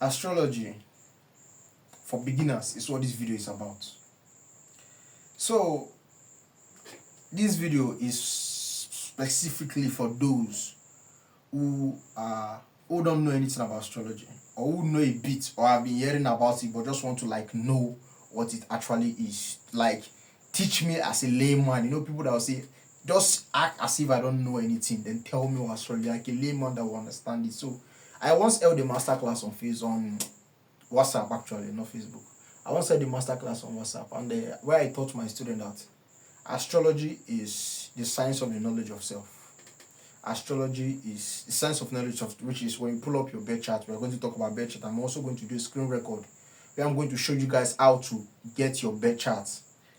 Astrology for beginners is what this video is about. So this video is specifically for those who don't know anything about astrology, or who know a bit or have been hearing about it but just want to know what it actually is. Teach me as a layman. People that will say, just act as if I don't know anything, then tell me what astrology, like a layman that will understand it. So I once held a masterclass on WhatsApp, actually, not Facebook. I once held a masterclass on WhatsApp, and where I taught my student that astrology is the science of the knowledge of self. Astrology is the science of knowledge of, which is when you pull up your birth chart. We're going to talk about birth chart. I'm also going to do a screen record where I'm going to show you guys how to get your birth chart.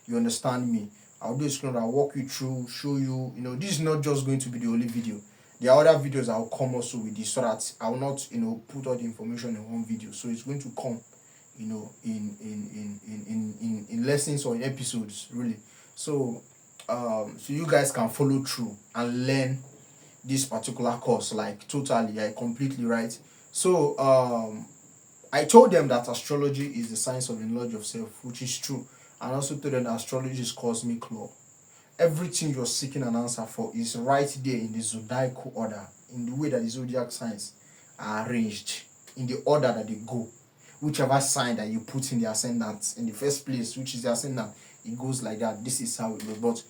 You understand me? I'll do a screen record. I'll walk you through, show you. This is not just going to be the only video. There are other videos I'll come also with this, so that I will not put all the information in one video. So it's going to come in lessons or in episodes, really. So so you guys can follow through and learn this particular course totally, completely, right? So I told them that astrology is the science of the knowledge of self, which is true. And also told them that astrology is cosmic law. Everything you're seeking an answer for is right there in the zodiacal order, in the way that the zodiac signs are arranged, in the order that they go. Whichever sign that you put in the ascendant in the first place, which is the ascendant, it goes like that. This is how it goes. But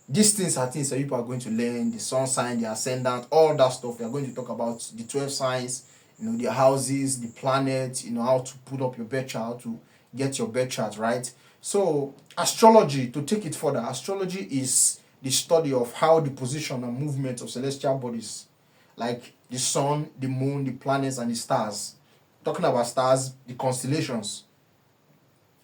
these things are things that people are going to learn: the sun sign, the ascendant, all that stuff. We are going to talk about the 12 signs, the houses, the planets, how to put up your birth chart, how to get your birth chart, right? So astrology, to take it further, astrology is the study of how the position and movement of celestial bodies, like the sun, the moon, the planets, and the stars. Talking about stars, the constellations,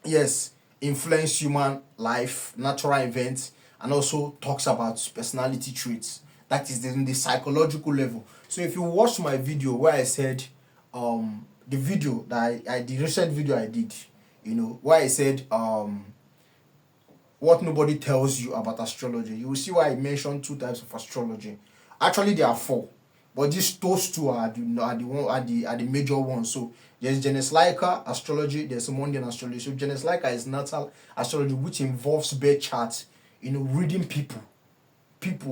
yes, influence human life, natural events, and also talks about personality traits. That is the psychological level. So if you watch my video where I said the video that the recent video I did, where I said what nobody tells you about astrology, you will see why I mentioned 2 types of astrology. Actually there are 4, but those 2 are the major ones. So there's Genes Laika astrology, there's Mondain astrology. So Genes Laika is natal astrology, which involves birth charts, reading people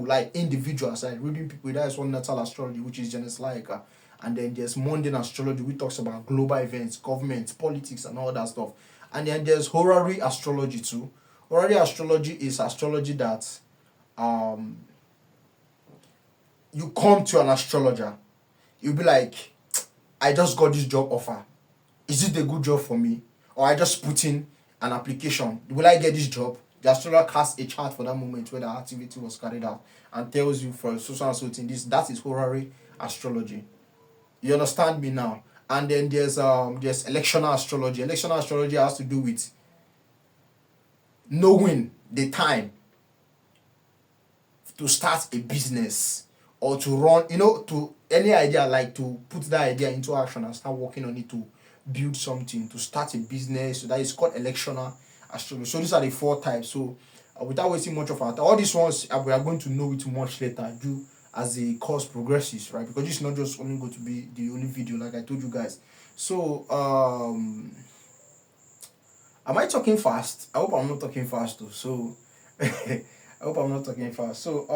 like individuals, like reading people. That is one natal astrology, which is Genes Laika. And then there's Mondain astrology, which talks about global events, government, politics, and all that stuff. And then there's horary astrology too. Horary astrology is astrology that you come to an astrologer, you'll be like, I just got this job offer. Is it a good job for me? Or I just put in an application. Will I get this job? The astrologer casts a chart for that moment where the activity was carried out and tells you for so and so thing. That is horary astrology. You understand me now? And then there's electional astrology. Electional astrology has to do with knowing the time to start a business or to run, to any idea, like to put that idea into action and start working on it, to build something, to start a business. So that is called electional astrology. So these are the 4 types. So without wasting much of our time, all these ones we are going to know it much later as the course progresses, right? Because this is not just only going to be the only video, like I told you guys. So am I talking fast? I hope I'm not talking fast though. So I hope I'm not talking fast. So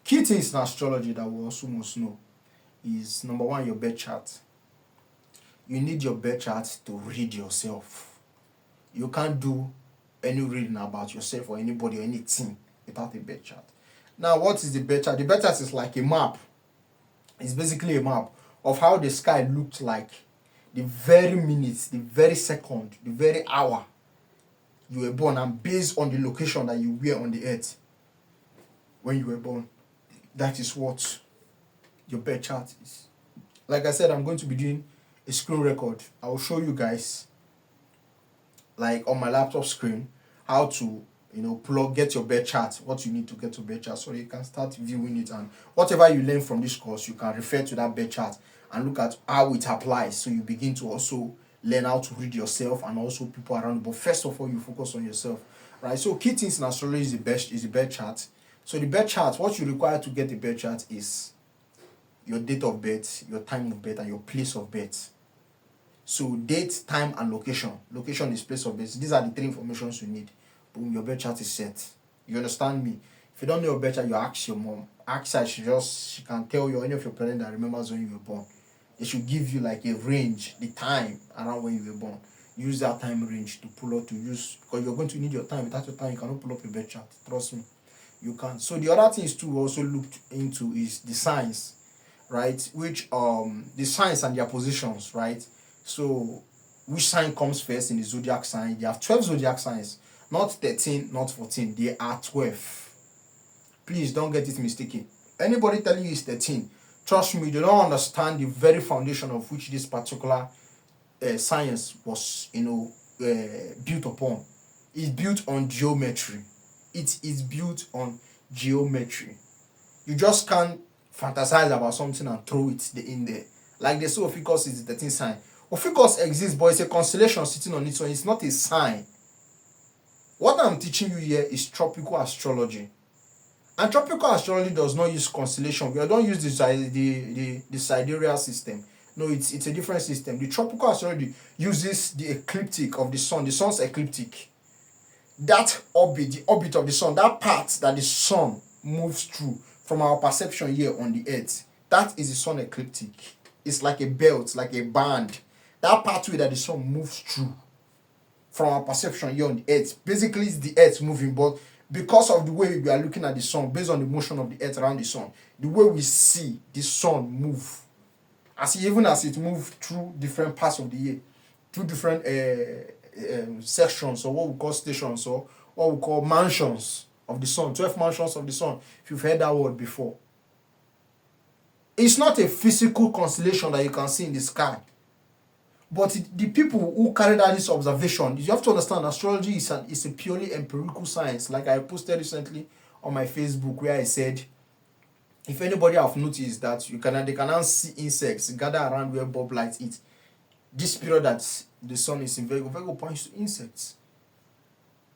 key things in astrology that we also must know is, number 1, your birth chart. You need your birth chart to read yourself. You can't do any reading about yourself or anybody or anything without a birth chart. Now, what is the birth chart? The birth chart is like a map. It's basically a map of how the sky looked like the very minute, the very second, the very hour you were born, and based on the location that you were on the earth when you were born. That is what your birth chart is. Like I said, I'm going to be doing a screen record. I will show you guys, like on my laptop screen, how to get your birth chart, what you need to get your birth chart, so you can start viewing it, and whatever you learn from this course, you can refer to that birth chart and look at how it applies. So you begin to also learn how to read yourself and also people around you. But first of all, you focus on yourself, right? So key things in astrology is the birth chart. So the birth chart, what you require to get the birth chart is your date of birth, your time of birth, and your place of birth. So date, time, and location. Location is place of birth. These are the three informations you need. Boom, your birth chart is set. You understand me? If you don't know your birth chart, you ask your mom. Ask her, she can tell you, any of your parents that remembers when you were born. They should give you like a range, the time around when you were born. Use that time range to pull up, to use, because you're going to need your time. Without your time, you cannot pull up your birth chart. Trust me, you can't. So the other things too also looked into is the signs, right? Which the signs and their positions, right? So which sign comes first in the zodiac sign? They have 12 zodiac signs, not 13, not 14. They are 12. Please don't get it mistaken. Anybody telling you it's 13, trust me, they don't understand the very foundation of which this particular science was, built upon. It's built on geometry. It is built on geometry. You just can't fantasize about something and throw it in there. Like they say Ophiuchus is the 13th sign. Ophiuchus exists, but it's a constellation sitting on its own. It's not a sign. What I'm teaching you here is tropical astrology. And tropical astrology does not use constellation. We don't use the sidereal system. No, it's a different system. The tropical astrology uses the ecliptic of the sun. The sun's ecliptic. That orbit, the orbit of the sun, that part that the sun moves through from our perception here on the earth, that is the sun ecliptic. It's like a belt, like a band. That pathway that the sun moves through from our perception here on the earth. Basically, it's the earth moving, but because of the way we are looking at the sun, based on the motion of the earth around the sun, the way we see the sun move, even as it moves through different parts of the year, through different sections, or what we call stations, or what we call mansions of the sun, 12 mansions of the sun, if you've heard that word before. It's not a physical constellation that you can see in the sky. But the people who carried out this observation, you have to understand, astrology is a purely empirical science. Like I posted recently on my Facebook, where I said, if anybody have noticed that they can now see insects gather around where bulb light is. This period that the sun is in Virgo, Virgo points to insects.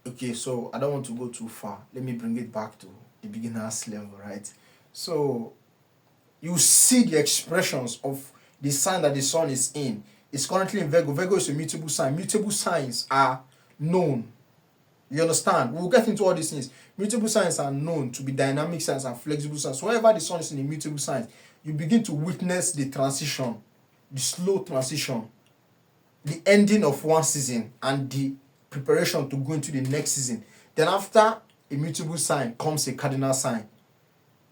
Okay, so I don't want to go too far. Let me bring it back to the beginner's level, right? So you see the expressions of the sign that the sun is in. It's currently in Virgo. Virgo is a mutable sign. Mutable signs are known. You understand? We'll get into all these things. Mutable signs are known to be dynamic signs and flexible signs. So wherever the sun is in a mutable sign, you begin to witness the transition, the slow transition, the ending of one season and the preparation to go into the next season. Then after a mutable sign comes a cardinal sign.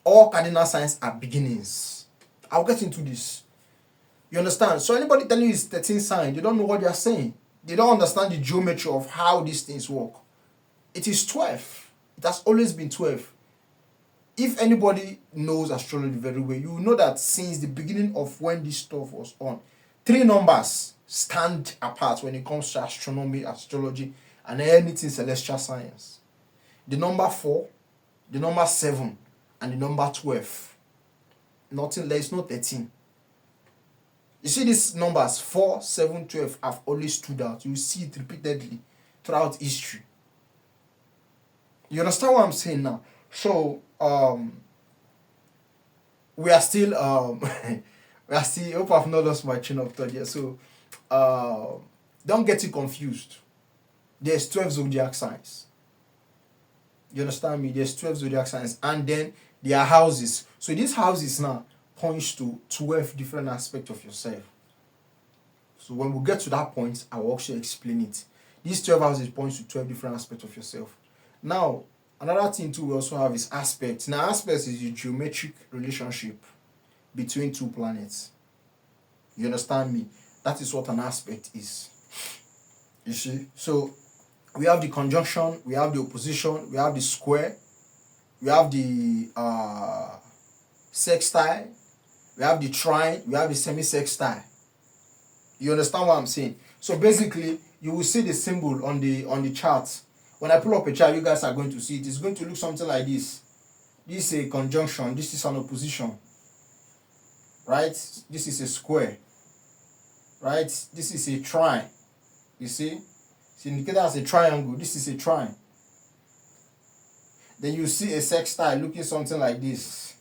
All cardinal signs are beginnings. I'll get into this. You understand? So anybody telling you it's 13 sign, they don't know what they are saying. They don't understand the geometry of how these things work. It is 12. It has always been 12. If anybody knows astrology very well, you will know that since the beginning of when this stuff was on, 3 numbers stand apart when it comes to astronomy, astrology, and anything celestial science. The number 4, the number 7, and the number 12. Nothing less, no 13. You see these numbers 4, 7, 12 have always stood out. You see it repeatedly throughout history. You understand what I'm saying now? So we are still I hope I've not lost my train of thought here. So don't get it confused. There's 12 zodiac signs. You understand me? There's 12 zodiac signs, and then there are houses. So these houses now points to 12 different aspects of yourself. So when we get to that point, I will actually explain it. These 12 houses points to 12 different aspects of yourself. Now, another thing too we also have is aspects. Now, aspects is the geometric relationship between 2 planets. You understand me? That is what an aspect is. You see? So we have the conjunction, we have the opposition, we have the square, we have the sextile, we have the trine, we have the semi-sextile. You understand what I'm saying? So basically, you will see the symbol on the chart. When I pull up a chart, you guys are going to see it. It's going to look something like this. This is a conjunction. This is an opposition. Right? This is a square. Right? This is a trine. You see? It's indicated as a triangle. This is a trine. Then you see a sextile looking something like this.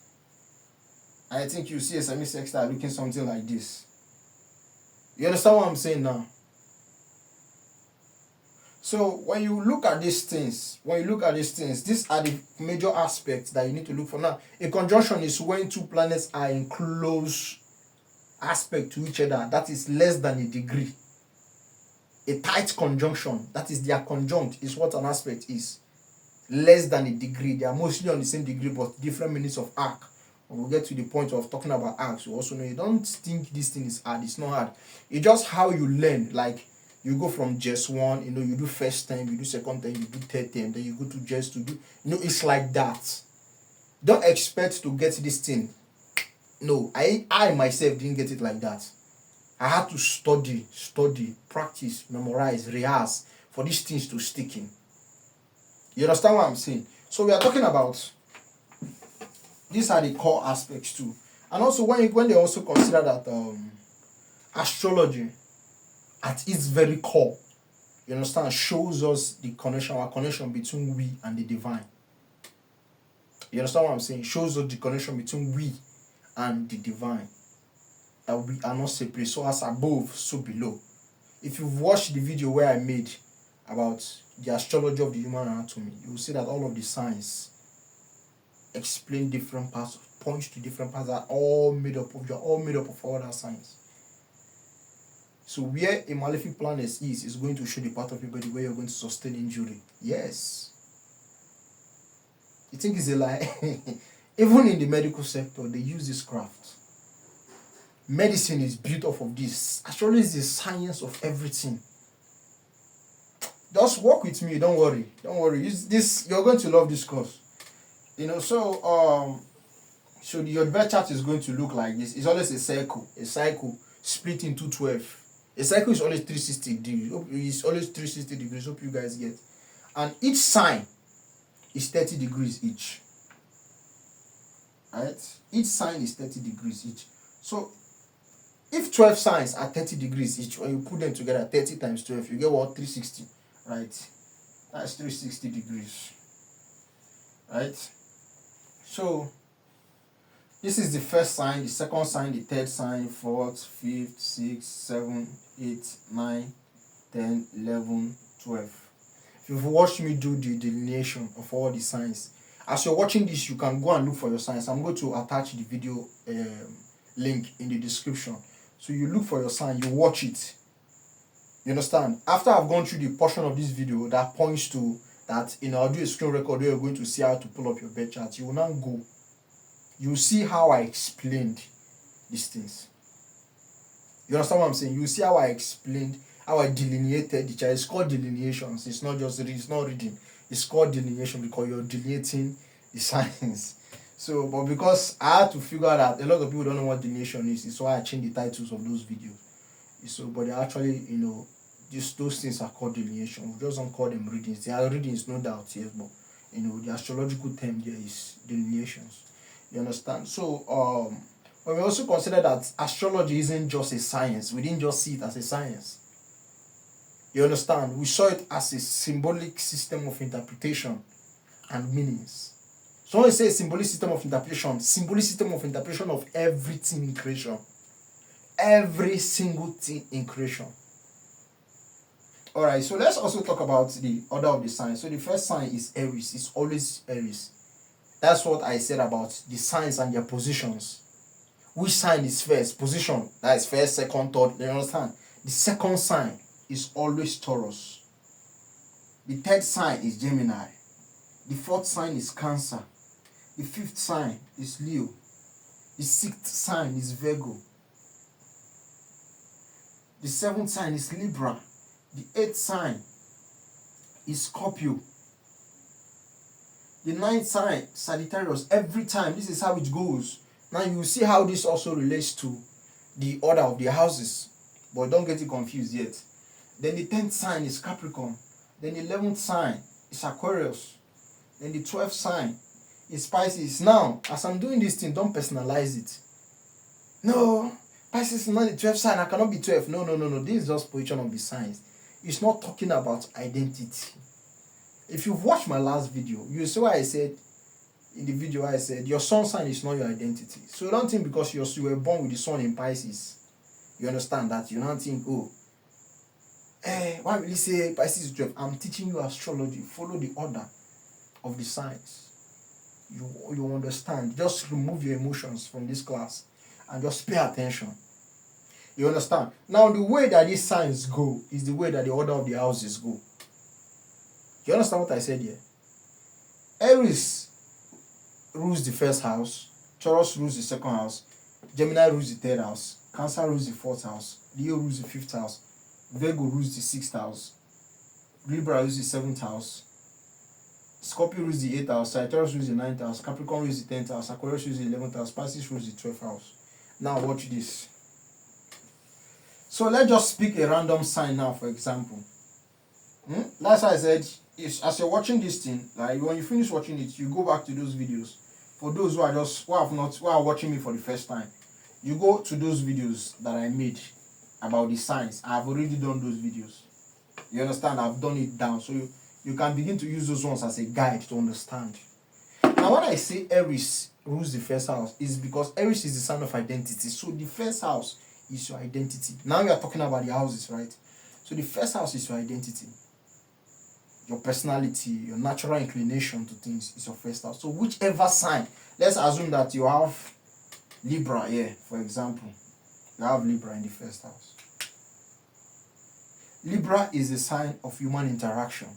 I think you see a semi-sextile looking something like this. You understand what I'm saying now? So when you look at these things, these are the major aspects that you need to look for. Now, a conjunction is when two planets are in close aspect to each other, that is less than a degree. A tight conjunction, that is their conjunct, is what an aspect is. Less than a degree. They are mostly on the same degree but different minutes of arc. When we get to the point of talking about arcs, you also know, you don't think this thing is hard. It's not hard. It's just how you learn. Like, you go from just one, you do first time, you do second time, you do third time, then you go to just to do, it's like that. Don't expect to get this thing. No, I myself didn't get it like that. I had to study, practice, memorize, rehearse for these things to stick in. You understand what I'm saying? So we are talking about, these are the core aspects too. And also when they also consider that astrology at its very core, you understand, shows us the connection, our connection between we and the divine. You understand what I'm saying? It shows us the connection between we and the divine. That we are not separate. So as above, so below. If you've watched the video where I made about the astrology of the human anatomy, you will see that all of the signs explain different parts, point to different parts, are all made up of other signs. So where a malefic planet is going to show the part of your body where you're going to sustain injury. Yes. You think it's a lie? Even in the medical sector, they use this craft. Medicine is built off of this. Astrology is the science of everything. Just work with me, don't worry. You're going to love this course. So your birth chart is going to look like this. It's always a cycle split into 12. A cycle is always 360 degrees. It's always 360 degrees. Hope you guys get. And each sign is 30 degrees each. Right? Each sign is 30 degrees each. So if 12 signs are 30 degrees each, when you put them together, 30 times 12, you get what? 360. Right? That's 360 degrees. Right? So this is the first sign, the second sign, the third sign, fourth, fifth, sixth, seventh, eighth, 9, 10, 11, 12. If you've watched me do the delineation of all the signs, as you're watching this, you can go and look for your signs. I'm going to attach the video link in the description. So you look for your sign, you watch it. You understand? After I've gone through the portion of this video that points to that, I'll do a screen record where you're going to see how to pull up your birth chart. You will now go. You see how I explained these things. You understand what I'm saying? You see how I explained, how I delineated the chart. It's called delineations. It's not reading. It's called delineation because you're delineating the signs. So, but because I had to figure out that a lot of people don't know what delineation is, it's why I changed the titles of those videos. So, but they actually, those things are called delineation. We just don't call them readings. They are readings, no doubt, yes, but the astrological term there is delineations. You understand? So, when we also consider that astrology isn't just a science, we didn't just see it as a science. You understand? We saw it as a symbolic system of interpretation and meanings. So when we say symbolic system of interpretation of everything in creation. Every single thing in creation. Alright, so let's also talk about the order of the signs. So the first sign is Aries. It's always Aries. That's what I said about the signs and their positions. Which sign is first? Position. That is first, second, third. You understand? The second sign is always Taurus. The third sign is Gemini. The fourth sign is Cancer. The fifth sign is Leo. The sixth sign is Virgo. The seventh sign is Libra. The eighth sign is Scorpio. The ninth sign, Sagittarius. Every time, this is how it goes. Now you will see how this also relates to the order of the houses. But don't get it confused yet. Then the 10th sign is Capricorn. Then the 11th sign is Aquarius. Then the 12th sign is Pisces. Now, as I'm doing this thing, don't personalize it. No, Pisces is not the 12th sign. I cannot be 12. No. This is just position of the signs. It's not talking about identity. If you've watched my last video, you see what I said in the video. I said your sun sign is not your identity. So don't think because you were born with the sun in Pisces, You understand that? You don't think, oh, why will you say Pisces is 12? I'm teaching you astrology. Follow the order of the signs. You understand. Just remove your emotions from this class and just pay attention. You understand? Now, the way that these signs go is the way that the order of the houses go. You understand what I said here? Aries rules the first house, Taurus rules the second house, Gemini rules the third house, Cancer rules the fourth house, Leo rules the fifth house, Virgo rules the sixth house, Libra rules the seventh house, Scorpio rules the eighth house, Sagittarius rules the ninth house, Capricorn rules the 10th house, Aquarius rules the 11th house, Pisces rules the 12th house. Now watch this. So let's just pick a random sign now, for example. That's why I said, as you're watching this thing, like when you finish watching it, you go back to those videos. For those who are watching me for the first time, you go to those videos that I made about the signs. I've already done those videos. You understand? I've done it down, so you can begin to use those ones as a guide to understand. Now, when I say Aries rules the first house, is because Aries is the sign of identity. So the first house is your identity. Now we are talking about the houses, right? So the first house is your identity. Your personality, your natural inclination to things is your first house. So whichever sign, let's assume that you have Libra here, for example. You have Libra in the first house. Libra is the sign of human interaction.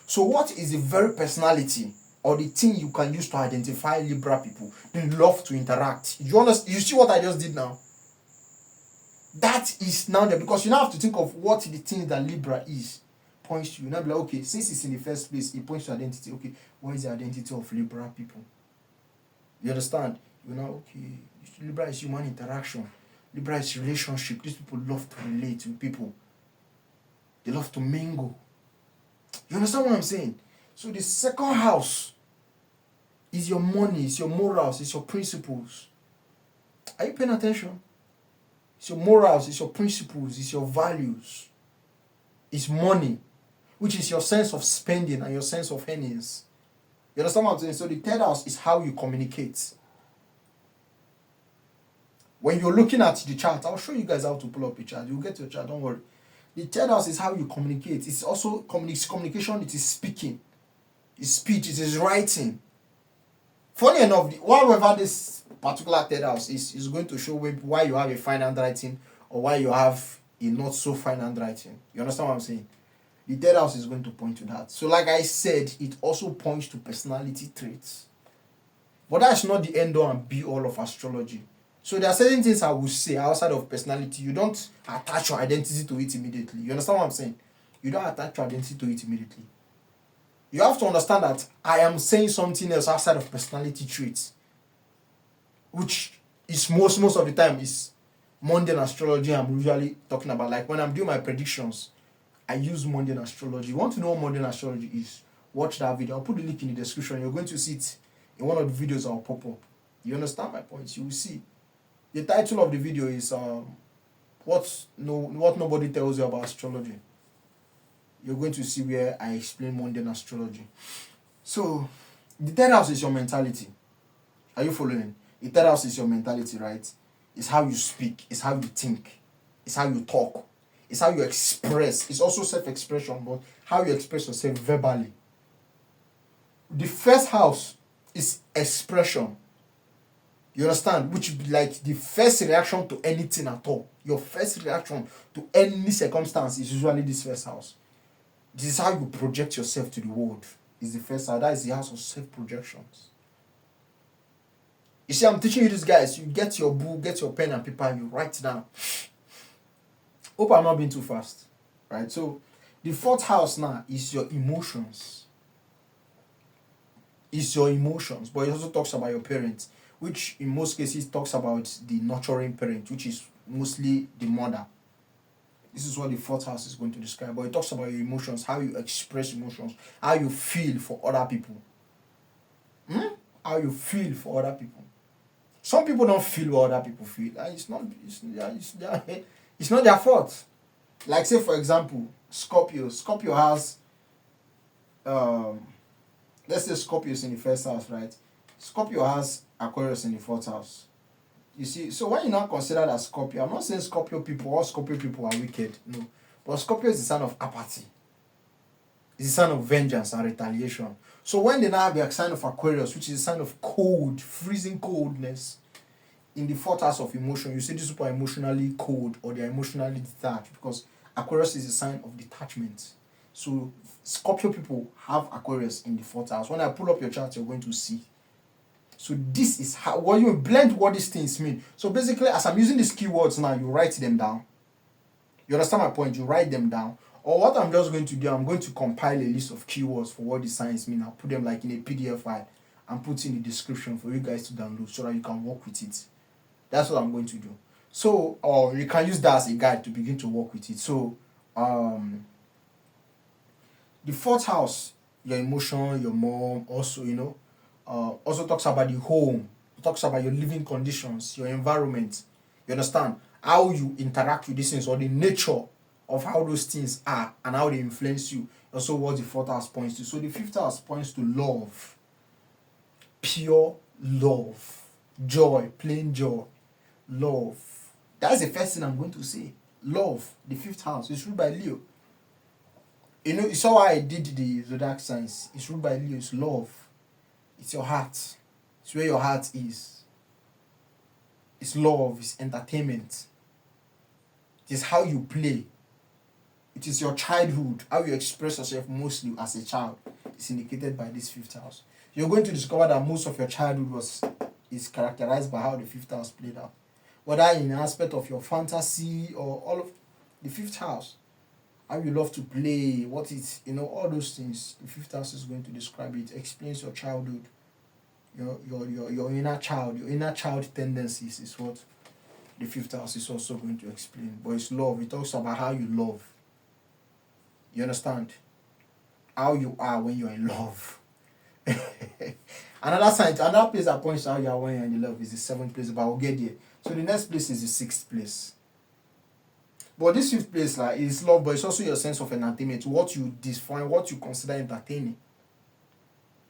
So what is the very personality or the thing you can use to identify Libra people? They love to interact. You see what I just did now? That is now there, because you now have to think of what the thing that Libra is points to. You now be like, okay, since it's in the first place, it points to identity. Okay, what is the identity of Libra people? You understand? You know, okay, Libra is human interaction. Libra is relationship. These people love to relate with people. They love to mingle. You understand what I'm saying? So the second house is your money, it's your morals, it's your principles. Are you paying attention? It's your morals, it's your principles, it's your values. It's money, which is your sense of spending and your sense of earnings. You understand what I'm saying? So the third house is how you communicate. When you're looking at the chart, I'll show you guys how to pull up a chart. You'll get your chart, don't worry. The third house is how you communicate. It's also communication, it is speaking. It's speech, it is writing. Funny enough, whatever this particular third house is going to show why you have a fine handwriting or why you have a not so fine handwriting. You understand what I'm saying? The third house is going to point to that. So like I said, it also points to personality traits. But that's not the end all and be all of astrology. So there are certain things I will say outside of personality. You don't attach your identity to it immediately. You understand what I'm saying? You don't attach your identity to it immediately. You have to understand that I am saying something else outside of personality traits, which is most of the time is mundane astrology I'm usually talking about. Like when I'm doing my predictions, I use mundane astrology. You want to know what mundane astrology is? Watch that video. I'll put the link in the description. You're going to see it in one of the videos I'll pop up. You understand my points? You will see. The title of the video is what nobody tells you about astrology. You're going to see where I explain mundane astrology. So, the third house is your mentality. Are you following? The third house is your mentality, right? It's how you speak. It's how you think. It's how you talk. It's how you express. It's also self-expression, but how you express yourself verbally. The first house is expression. You understand? Which would be like the first reaction to anything at all. Your first reaction to any circumstance is usually this first house. This is how you project yourself to the world. Is the first house. That is the house of self-projections. You see, I'm teaching you this, guys. You get your book, get your pen and paper, you write down. Hope I'm not being too fast. Right? So, the fourth house now is your emotions. It's your emotions. But it also talks about your parents, which in most cases talks about the nurturing parent, which is mostly the mother. This is what the fourth house is going to describe. But it talks about your emotions, how you express emotions, how you feel for other people. How you feel for other people. Some people don't feel what other people feel. It's not their fault. Like say for example, Scorpio. Scorpio has let's say Scorpio is in the first house, right? Scorpio has Aquarius in the fourth house. You see, so when you now consider that Scorpio, I'm not saying all Scorpio people are wicked, no. But Scorpio is the sign of apathy. It's a sign of vengeance and retaliation. So when they now have the sign of Aquarius, which is a sign of cold, freezing coldness, in the fourth house of emotion, you see these people are emotionally cold or they're emotionally detached because Aquarius is a sign of detachment. So Scorpio people have Aquarius in the fourth house. When I pull up your chart, you're going to see. So this is how, when you blend what these things mean. So basically, as I'm using these keywords now, you write them down. You understand my point? You write them down. Or what I'm just going to do, I'm going to compile a list of keywords for what the signs mean. I'll put them like in a PDF file and put in the description for you guys to download so that you can work with it. That's what I'm going to do. So, or you can use that as a guide to begin to work with it. So, the fourth house, your emotion, your mom, also, also talks about the home. It talks about your living conditions, your environment. You understand? How you interact with these things or the nature of how those things are and how they influence you. Also what the fourth house points to. So the fifth house points to love. Pure love. Joy. Plain joy. Love. That's the first thing I'm going to say. Love. The fifth house. It's ruled by Leo. You saw why I did the Zodiac signs. It's ruled by Leo. It's love. It's your heart. It's where your heart is. It's love. It's entertainment. It is how you play. It is your childhood, how you express yourself mostly as a child. It's indicated by this fifth house. You're going to discover that most of your childhood is characterized by how the fifth house played out. Whether in an aspect of your fantasy or all of the fifth house. How you love to play, what is, all those things. The fifth house is going to describe it. It explains your childhood. Your inner child. Your inner child tendencies is what the fifth house is also going to explain. But it's love. It talks about how you love. You understand? How you are when you're in love. Another place that points to how you are when you're in love is the seventh place, but I'll get there. So the next place is the sixth place. But this fifth place is love, but it's also your sense of entertainment, what you define, what you consider entertaining.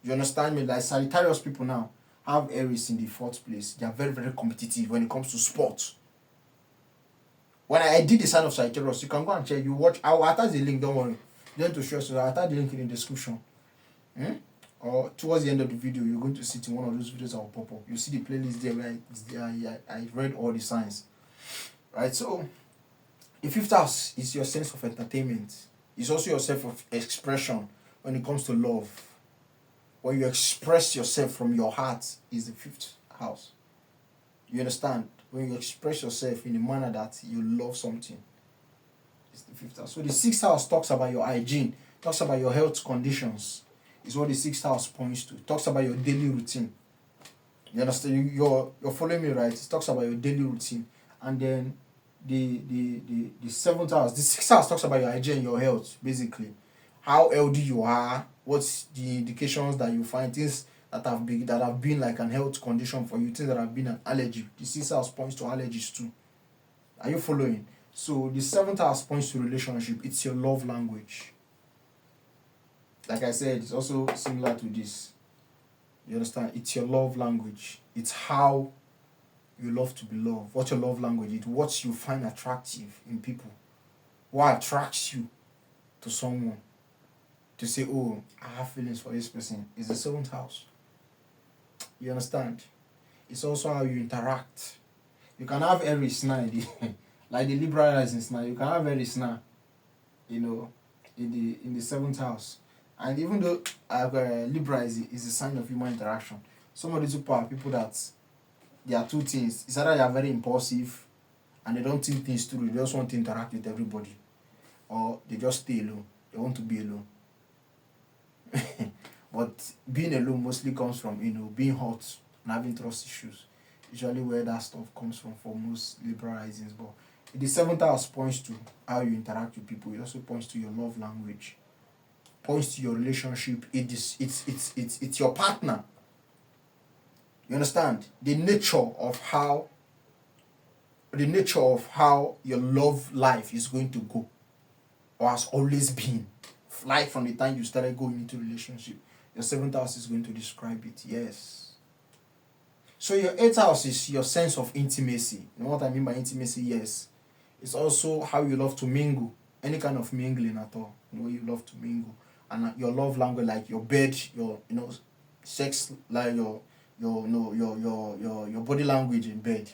You understand me? Like Sagittarius people now have Aries in the fourth place. They are very, very competitive when it comes to sports. When I did the sign of Sagittarius, you can go and check. You watch. I'll attach the link. Don't worry. Don't to share. So I'll attach the link in the description. Or towards the end of the video, you're going to see it in one of those videos that will pop up. You see the playlist there where I read all the signs. Right. So the fifth house is your sense of entertainment. It's also your self of expression when it comes to love. When you express yourself from your heart is the fifth house. You understand? When you express yourself in a manner that you love something, it's the fifth house. So the sixth house talks about your hygiene, talks about your health conditions. Is what the sixth house points to. It talks about your daily routine. You understand? You're following me, right? It talks about your daily routine. And then the seventh house, the sixth house talks about your hygiene, your health, basically. How healthy you are, what's the indications that you find, things that have been like an health condition for you, things that have been an allergy. The sixth house points to allergies too. Are you following? So the seventh house points to relationship. It's your love language. Like I said, it's also similar to this. You understand? It's your love language. It's how you love to be loved. What's your love language? It's what you find attractive in people. What attracts you to someone? To say, oh, I have feelings for this person. It's the seventh house. You understand? It's also how you interact. You can have Aries now, like the Libra risings now. You can have Aries now, in the seventh house. And even though Libra is a sign of human interaction, some of these people are people that there are two things. It's either they are very impulsive and they don't think things through. They just want to interact with everybody, or they just stay alone. They want to be alone. But being alone mostly comes from being hurt and having trust issues. Usually where that stuff comes from for most liberal risings. But the seventh house points to how you interact with people. It also points to your love language. Points to your relationship. It's your partner. You understand? The nature of how your love life is going to go, or has always been, like from the time you started going into relationship. Your seventh house is going to describe it. Yes. So your eighth house is your sense of intimacy. You know what I mean by intimacy? Yes. It's also how you love to mingle. Any kind of mingling at all. You know, you love to mingle. And your love language, like your bed, your sex, like your body language in bed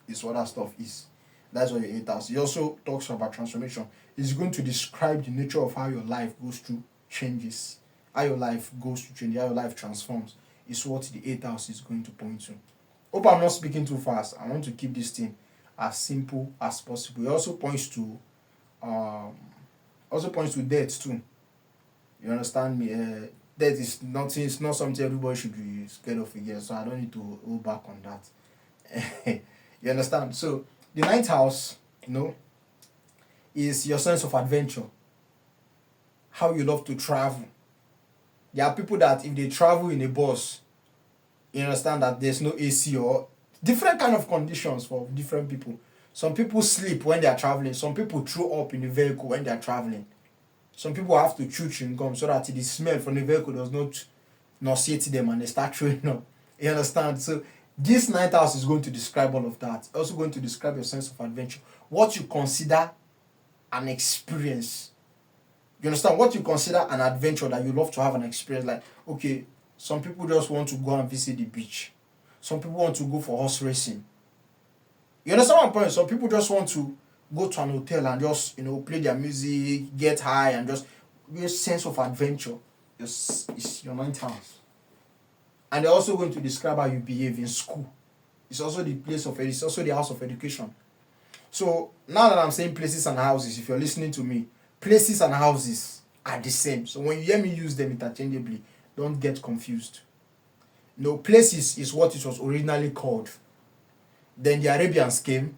is what that stuff is. That's what your eighth house. He also talks about transformation. It's going to describe the nature of how your life goes through changes. How your life goes through change, how your life transforms is what the eighth house is going to point to. Hope I'm not speaking too fast. I want to keep this thing as simple as possible. It also points to death too. You understand me? Death is nothing. It's not something everybody should be scared of again. So I don't need to hold back on that. You understand? So the ninth house, is your sense of adventure. How you love to travel. There are people that if they travel in a bus, you understand that there's no AC or different kind of conditions for different people. Some people sleep when they are traveling. Some people throw up in the vehicle when they are traveling. Some people have to chew chewing gum so that the smell from the vehicle does not nauseate them and they start throwing up. You understand? So this ninth house is going to describe all of that. Also going to describe your sense of adventure. What you consider an experience. You understand? What you consider an adventure that you love to have an experience. Like, okay, some people just want to go and visit the beach. Some people want to go for horse racing. You understand what I'm saying? Some people just want to go to an hotel and just, play their music, get high, and just your sense of adventure is your ninth house. And they're also going to describe how you behave in school. It's also it's also the house of education. So now that I'm saying places and houses, if you're listening to me, places and houses are the same. So when you hear me use them interchangeably, don't get confused. Places is what it was originally called. Then the Arabians came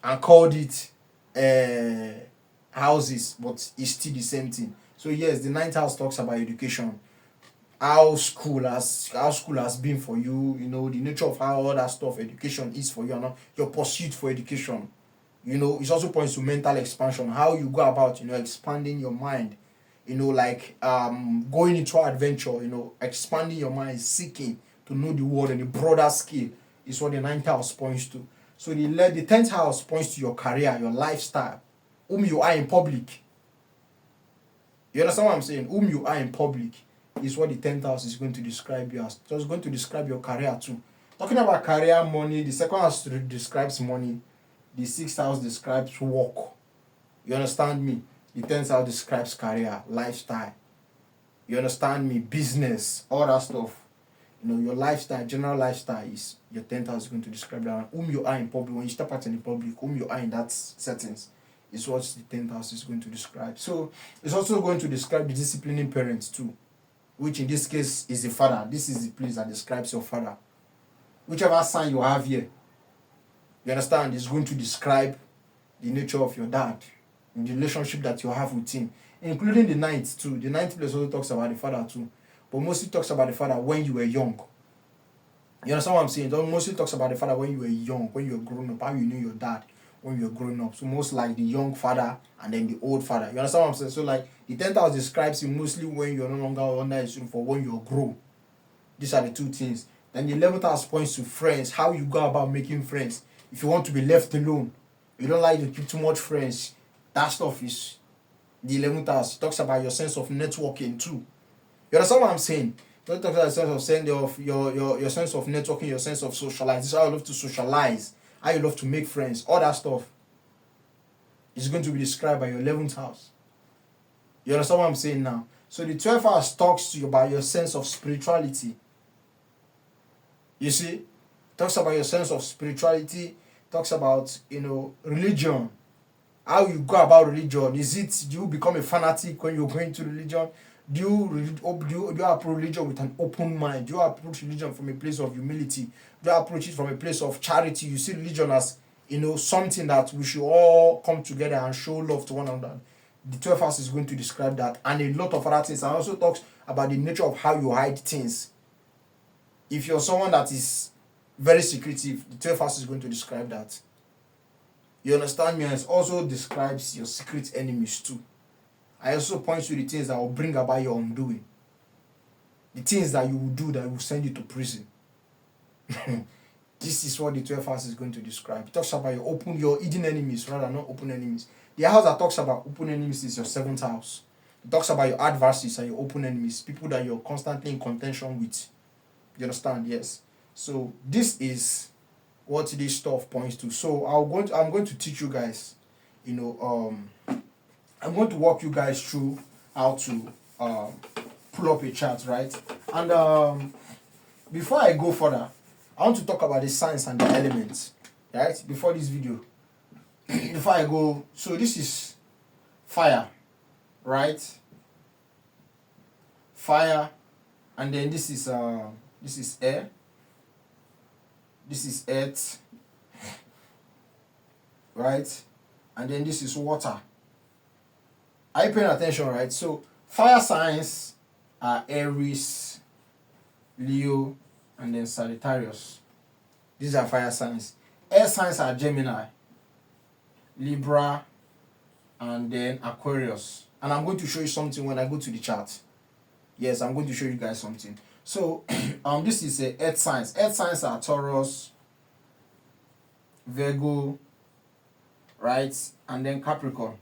and called it houses, but it's still the same thing. So yes, the ninth house talks about education. How school has been for you, the nature of how all that stuff, education is for you, and your pursuit for education. It also points to mental expansion, how you go about, expanding your mind, going into adventure, expanding your mind, seeking to know the world on a broader scale is what the ninth house points to. So the 10th house points to your career, your lifestyle, whom you are in public. You understand what I'm saying? Whom you are in public is what the 10th house is going to describe you as. So it's going to describe your career too. Talking about career, money, the second house describes money. The 6th house describes work. You understand me? The 10th house describes career, lifestyle. You understand me? Business, all that stuff. Your lifestyle, general lifestyle is your 10th house is going to describe that. Whom you are in public, when you step out in the public, whom you are in that settings is what the 10th house is going to describe. So it's also going to describe the disciplining parents too, which in this case is the father. This is the place that describes your father. Whichever sign you have here, you understand, is going to describe the nature of your dad, and the relationship that you have with him, including the ninth too. The ninth place also talks about the father too, but mostly talks about the father when you were young. You understand what I'm saying? It mostly talks about the father when you were young, when you were growing up, how you knew your dad when you were growing up. So most like the young father and then the old father. You understand what I'm saying? So like the 10th house describes you mostly when you're no longer under his roof or when you grow. These are the two things. Then the 11th house points to friends, how you go about making friends. If you want to be left alone, you don't like to keep too much friends, that stuff is the 11th house. It talks about your sense of networking too. You understand what I'm saying? Don't talk about the sense of saying your sense of networking, your sense of socializing, how you love to socialize, how you love to make friends, all that stuff is going to be described by your 11th house. You understand what I'm saying now? So the 12th house talks to you about your sense of spirituality. You see? Talks about your sense of spirituality, talks about, religion. How you go about religion. Do you become a fanatic when you're going to religion? Do you approach religion with an open mind? Do you approach religion from a place of humility? Do you approach it from a place of charity? You see religion as, something that we should all come together and show love to one another. The 12th house is going to describe that and a lot of other things. And also talks about the nature of how you hide things. If you're someone that is very secretive, the 12th house is going to describe that. You understand me? And it also describes your secret enemies too. I also point to the things that will bring about your undoing. The things that you will do that will send you to prison. This is what the 12th house is going to describe. It talks about your hidden enemies, rather not open enemies. The house that talks about open enemies is your seventh house. It talks about your adversaries and your open enemies, people that you're constantly in contention with. You understand? Yes. So this is what this stuff points to. So I'm going to teach you guys, you know, I'm going to walk you guys through how to pull up a chart, right? And before I go further, I want to talk about the signs and the elements, right? Before this video, before I go, so this is fire, right? Fire, and then this is air, this is earth, right? And then this is water. Are you paying attention, right? So fire signs are Aries, Leo, and then Sagittarius. These are fire signs. Air signs are Gemini, Libra, and then Aquarius. And I'm going to show you something when I go to the chart. Yes, I'm going to show you guys something. So this is a earth signs. Earth signs are Taurus, Virgo, right? And then Capricorn.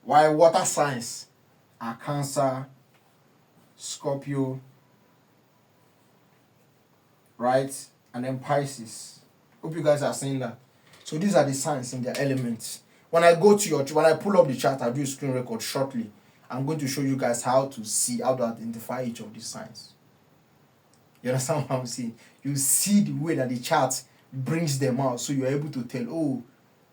While water signs are Cancer, Scorpio, right? And then Pisces. Hope you guys are seeing that. So these are the signs in their elements. When I pull up the chart, I'll do a screen record shortly. I'm going to show you guys how to identify each of these signs. You understand what I'm saying? You see the way that the chart brings them out, so you're able to tell, oh,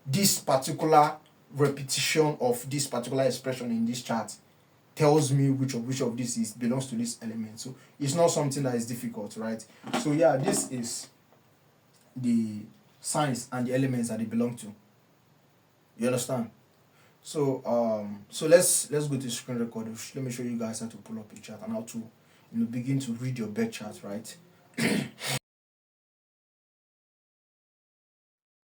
this particular repetition of this particular expression in this chart tells me which of this belongs to this element. So it's not something that is difficult, right? So yeah, this is the signs and the elements that they belong to. You understand? So so let's go to screen record. Let me show you guys how to pull up a chart and how to begin to read your birth chart, right?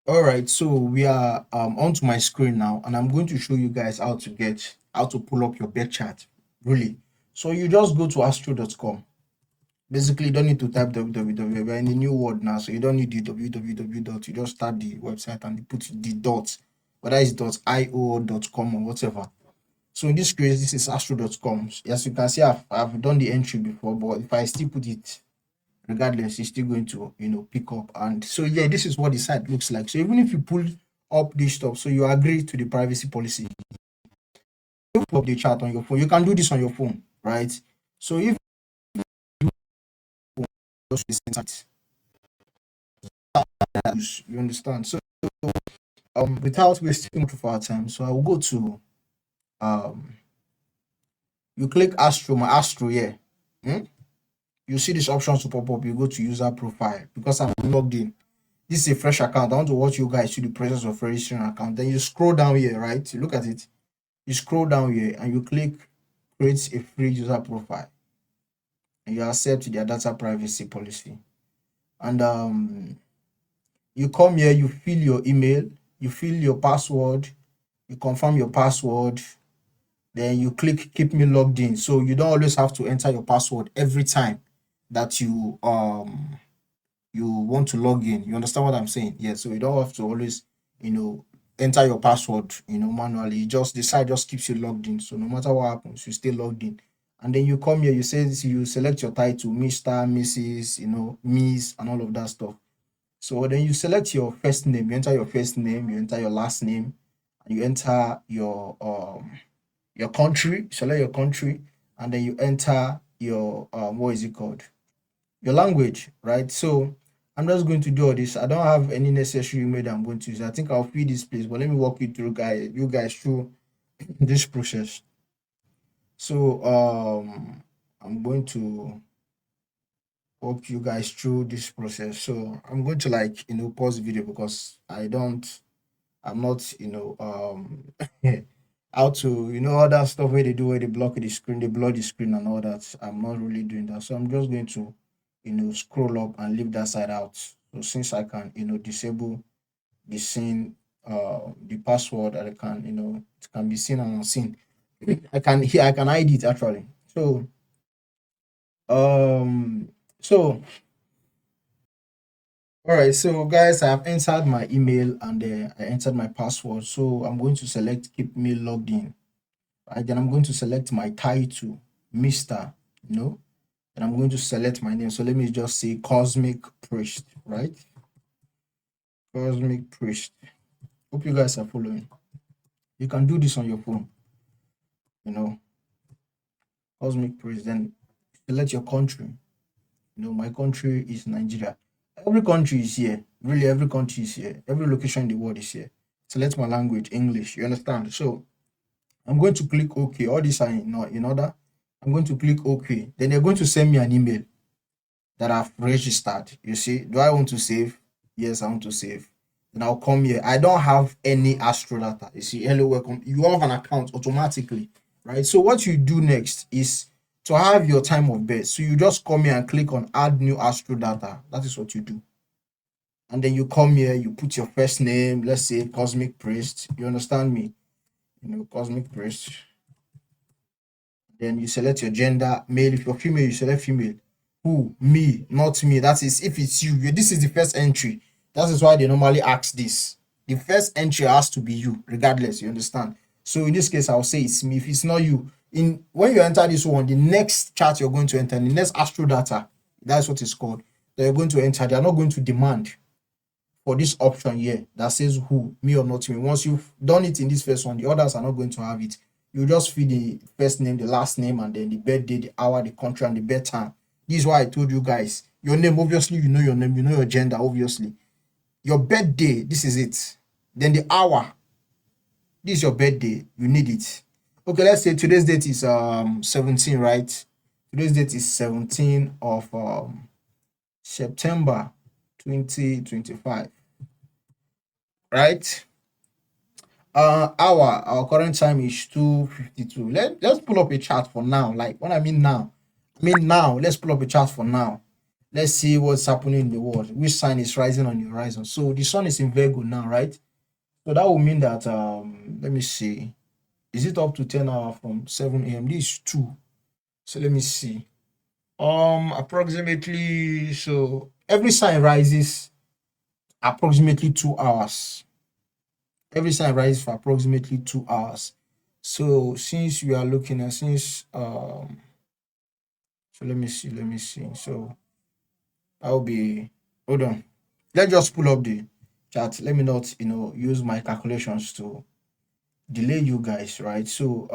All right, so we are onto my screen now, and I'm going to show you guys how to pull up your birth chart. Really. So you just go to astro.com. Basically, you don't need to type www. We're in a new world now, so you don't need the www dot. You just start the website and you put the dots, whether it's .io or .com or whatever. So in this case, this is astro.com. As you can see, I've done the entry before, but if I still put it, regardless, it's still going to pick up. And so yeah, this is what the site looks like. So even if you pull up this stuff, so you agree to the privacy policy, you pull up the chart on your phone. You can do this on your phone, right? So if just the site, you understand. So without wasting much of our time, so I will go to you click Astro, my Astro here. You see these options to pop up. You go to user profile because I'm logged in. This is a fresh account. I want to watch you guys through the process of registering an account. Then you scroll down here, right? You look at it. You scroll down here and you click create a free user profile. And you accept their data privacy policy. And you come here, you fill your email, you fill your password, you confirm your password, then you click keep me logged in. So you don't always have to enter your password every time that you want to log in. You understand what I'm saying? Yeah, so you don't have to always enter your password manually. The site just keeps you logged in, so no matter what happens, you stay logged in. And then you come here, you select your title, Mr., Mrs., Miss, and all of that stuff. So then you select your first name, you enter your first name, you enter your last name, and you enter your country, select your country, and then you enter your what is it called, your language, right? So I'm just going to do all this. I don't have any necessary email that I'm going to use. I think I'll fill this place, but let me walk you guys through this process. So I'm going to walk you guys through this process. So I'm going to pause the video because I'm not how to all that stuff where they do where they block the screen, they blur the screen and all that. I'm not really doing that. So I'm just going to scroll up and leave that side out. So since I can disable the scene, the password that I can it can be seen and unseen. I can hide it actually. So um so All right, so guys, I have entered my email and I entered my password. So I'm going to select keep me logged in. Right, then I'm going to select my title, Mr. No, and I'm going to select my name. So let me just say Cosmic Priest, right? Cosmic Priest. Hope you guys are following. You can do this on your phone, you know, Cosmic Priest. Then select your country. My country is Nigeria. Every country is here. Really, every country is here. Every location in the world is here. Select my language, English. You understand? So I'm going to click OK. All these are in order. I'm going to click OK. Then they're going to send me an email that I've registered. You see, do I want to save? Yes, I want to save. Then I'll come here. I don't have any Astro data. You see, hello, welcome. You have an account automatically, right? So what you do next is to have your time of birth. So you just come here and click on add new Astro data. That is what you do. And then you come here, you put your first name, let's say Cosmic Priest. You understand me? Cosmic Priest. Then you select your gender, male. If you're female, you select female. Who? Me, not me. That is if it's you. This is the first entry. That is why they normally ask this. The first entry has to be you, regardless. You understand? So in this case, I'll say it's me. If it's not you, in when you enter this one, the next chart you're going to enter, the next astro data, that's what it's called. That you're going to enter. They are not going to demand for this option here that says who, me or not me. Once you've done it in this first one, the others are not going to have it. You just fill the first name, the last name, and then the birthday, the hour, the country, and the bedtime. This is why I told you guys. Your name, obviously, you know your name, you know your gender, obviously. Your birthday, this is it. Then the hour, this is your birthday. You need it. Okay, let's say today's date is 17, right? Today's date is 17 of September 2025, right? Our current time is 2:52. Let's pull up a chart for now. Like when I mean now, let's pull up a chart for now. Let's see what's happening in the world. Which sign is rising on the horizon? So the sun is in Virgo now, right? So that will mean that let me see. Is it up to 10 hours from 7 a.m.? This is 2. So let me see. Approximately, so every sign rises approximately 2 hours. Every sign rises for approximately 2 hours. So since we are looking at so let me see. So that will be, hold on. Let's just pull up the chart. Let me not, use my calculations to delay you guys, right? So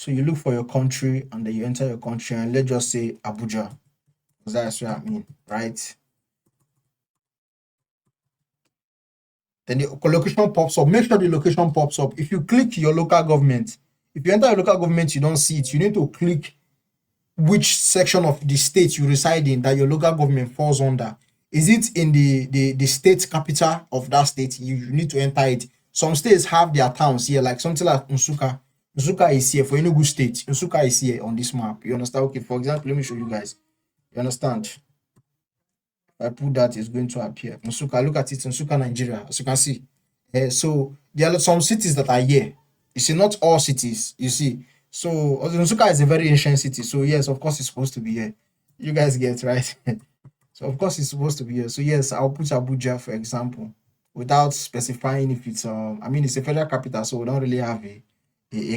you look for your country and then you enter your country and let's just say Abuja. Because that's what I mean, right? Then the location pops up. Make sure the location pops up. If you click your local government, if you enter your local government, you don't see it. You need to click which section of the state you reside in that your local government falls under. Is it in the state capital of that state? You need to enter it. Some states have their towns here, like something like Nsuka. Nsuka is here for Enugu state. Nsuka is here on this map. You understand? Okay, for example, let me show you guys. You understand? If I put that, it's going to appear. Nsuka, look at it. Nsuka, Nigeria. As you can see. So there are some cities that are here. You see, not all cities. You see. So Nsuka is a very ancient city. So yes, of course, it's supposed to be here. You guys get right. So of course, it's supposed to be here. So yes, I'll put Abuja for example, without specifying if it's it's a federal capital, so we don't really have a